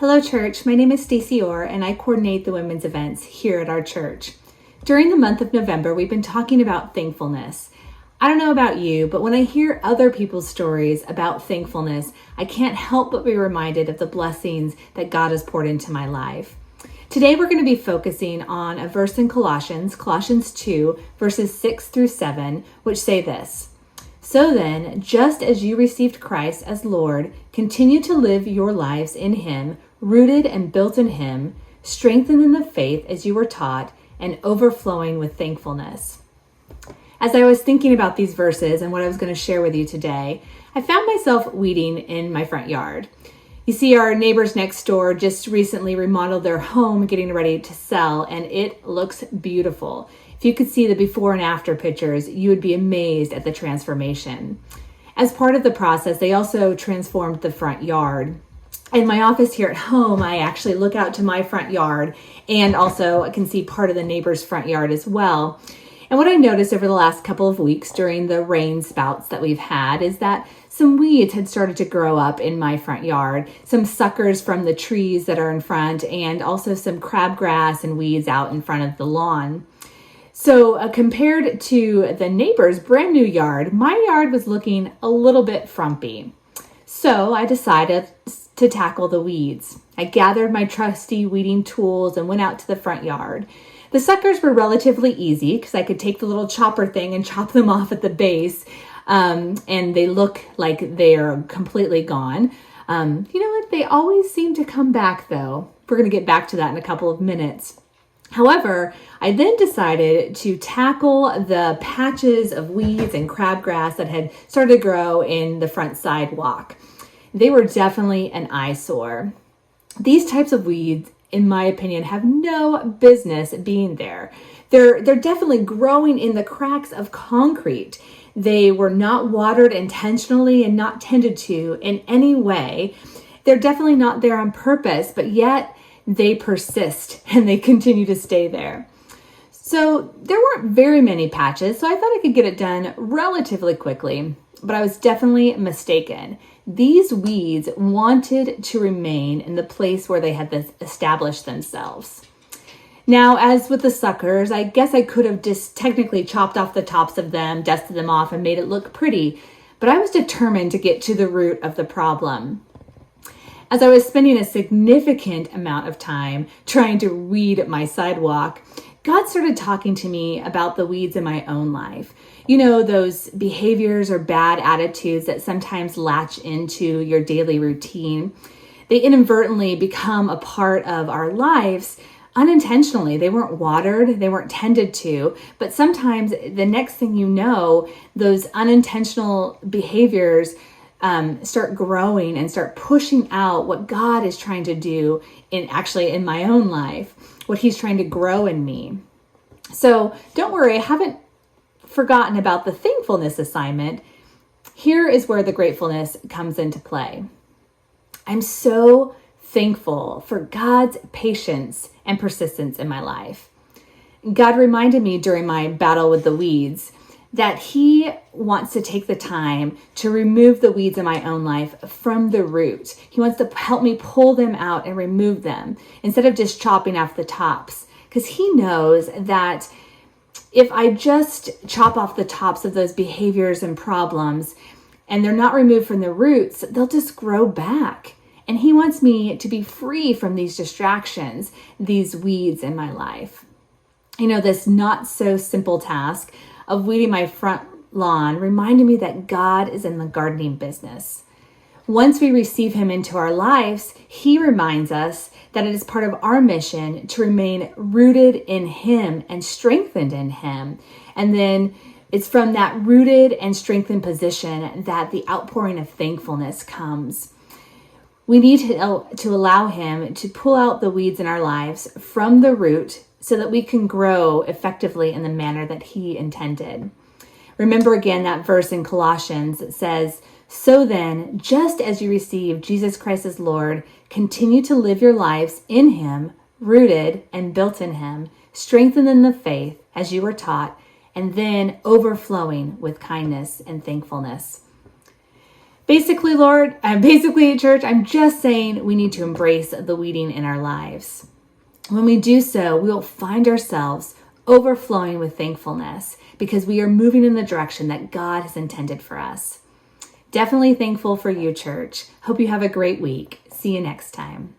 Hello, church. My name is Stacy Orr, and I coordinate the women's events here at our church. During the month of November, we've been talking about thankfulness. I don't know about you, but when I hear other people's stories about thankfulness, I can't help but be reminded of the blessings that God has poured into my life. Today, we're going to be focusing on a verse in Colossians 2, verses 6 through 7, which say this: "So then, just as you received Christ as Lord, continue to live your lives in Him, rooted and built in Him, strengthened in the faith as you were taught, and overflowing with thankfulness." As I was thinking about these verses and what I was going to share with you today, I found myself weeding in my front yard. You see, our neighbors next door just recently remodeled their home, getting ready to sell, and it looks beautiful. If you could see the before and after pictures, you would be amazed at the transformation. As part of the process, they also transformed the front yard. In my office here at home, I actually look out to my front yard, and also I can see part of the neighbor's front yard as well. And what I noticed over the last couple of weeks during the rain spouts that we've had is that some weeds had started to grow up in my front yard, some suckers from the trees that are in front, and also some crabgrass and weeds out in front of the lawn. So compared to the neighbor's brand new yard, my yard was looking a little bit frumpy. So I decided to tackle the weeds. I gathered my trusty weeding tools and went out to the front yard. The suckers were relatively easy because I could take the little chopper thing and chop them off at the base, and they look like they're completely gone. You know what? They always seem to come back, though. We're going to get back to that in a couple of minutes. However, I then decided to tackle the patches of weeds and crabgrass that had started to grow in the front sidewalk. They were definitely an eyesore. These types of weeds, in my opinion, have no business being there. They're definitely growing in the cracks of concrete. They were not watered intentionally and not tended to in any way. They're definitely not there on purpose, but yet they persist and they continue to stay there. So there weren't very many patches, so I thought I could get it done relatively quickly, but I was definitely mistaken. These weeds wanted to remain in the place where they had established themselves. Now, as with the suckers, I guess I could have just technically chopped off the tops of them, dusted them off, and made it look pretty, but I was determined to get to the root of the problem. As I was spending a significant amount of time trying to weed my sidewalk, God started talking to me about the weeds in my own life. You know, those behaviors or bad attitudes that sometimes latch into your daily routine. They inadvertently become a part of our lives unintentionally. They weren't watered, they weren't tended to, but sometimes the next thing you know, those unintentional behaviors start growing and start pushing out what God is trying to do in my own life, what He's trying to grow in me. So don't worry, I haven't forgotten about the thankfulness assignment. Here is where the gratefulness comes into play. I'm so thankful for God's patience and persistence in my life. God reminded me during my battle with the weeds that He wants to take the time to remove the weeds in my own life from the root. He wants to help me pull them out and remove them instead of just chopping off the tops, because He knows that if I just chop off the tops of those behaviors and problems and they're not removed from the roots, they'll just grow back. And He wants me to be free from these distractions, these weeds in my life. You know, this not so simple task of weeding my front lawn reminded me that God is in the gardening business. Once we receive Him into our lives, He reminds us that it is part of our mission to remain rooted in Him and strengthened in Him. And then it's from that rooted and strengthened position that the outpouring of thankfulness comes. We need to allow Him to pull out the weeds in our lives from the root so that we can grow effectively in the manner that He intended. Remember again that verse in Colossians that says, "So then, just as you received Jesus Christ as Lord, continue to live your lives in Him, rooted and built in Him, strengthened in the faith as you were taught, and then overflowing with kindness and thankfulness." Basically, Lord, and basically, church, I'm just saying we need to embrace the weeding in our lives. When we do so, we will find ourselves overflowing with thankfulness because we are moving in the direction that God has intended for us. Definitely thankful for you, church. Hope you have a great week. See you next time.